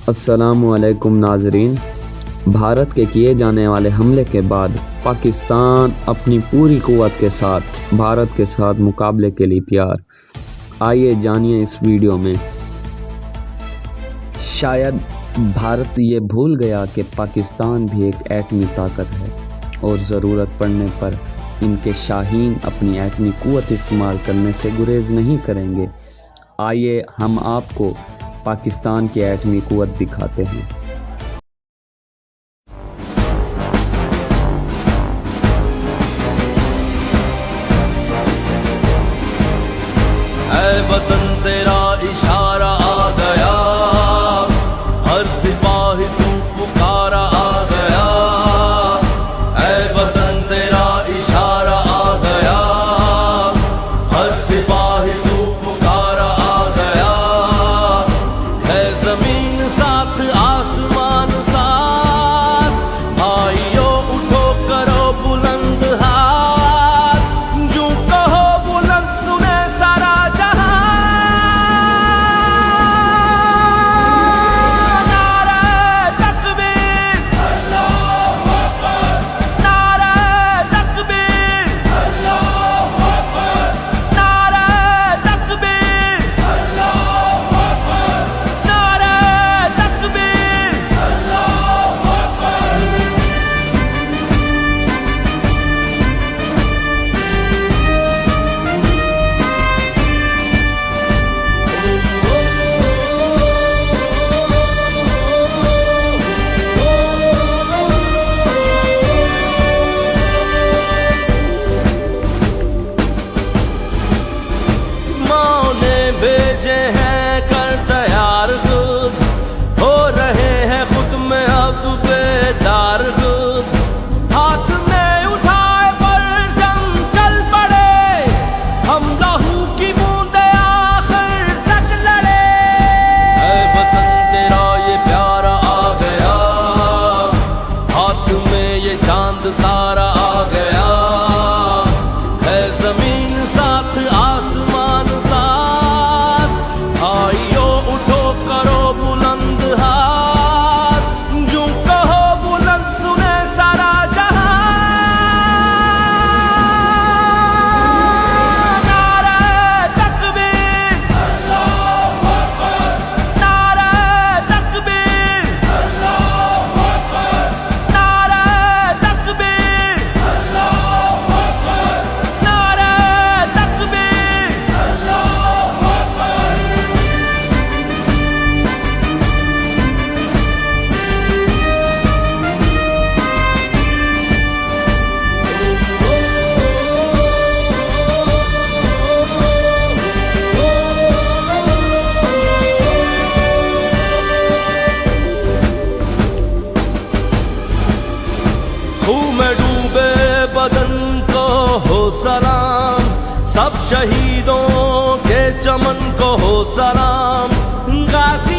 अस्सलामुअलैकुम नाज़रीन। भारत के किए जाने वाले हमले के बाद पाकिस्तान अपनी पूरी क़ुव्वत के साथ भारत के साथ मुकाबले के लिए तैयार। आइए जानिए इस वीडियो में। शायद भारत ये भूल गया कि पाकिस्तान भी एक एटमी ताकत है और ज़रूरत पड़ने पर इनके शाहीन अपनी एटमी क़ुव्वत इस्तेमाल करने से गुरेज़ नहीं करेंगे। आइए हम आपको पाकिस्तान की एटमी क़ुव्वत दिखाते हैं। ऐ वतन तेरा इशारा आ गया, हर सिपाही तू पुकारा आ गया। ऐ वतन तेरा इशारा आ गया, हर सिपाही तू पुकारा आ गया। है जमीन साथ आसमान साथ, भाइयों उठो करो बुलंद हाथ। यूं कहो बुलंद सुने सारा भेजे हैं कर तैयार खुद, हो रहे हैं खुद में अब बेदार खुद। हाथ में उठाए परचम चल पड़े, हम लहू की बूंदे आखिर तक लड़े। ऐ वतन तेरा ये प्यारा आ गया, हाथ में ये चांद तारा आ गया। है जमीन साथ आसमान साथ, भाइयों उठो करो बुलंद हाथ। यूं कहो बुलंद सुने सारा जहां। नारे तकबीर, अल्लाहू अकबर। नारे तकबीर, अल्लाहू अकबर। नारे तकबीर, अल्लाहू अकबर। नारे तकबीर, अल्लाहू अकबर। खून में डूबे बदन को हो सलाम, सब शहीदों के चमन को हो सलाम। गाजी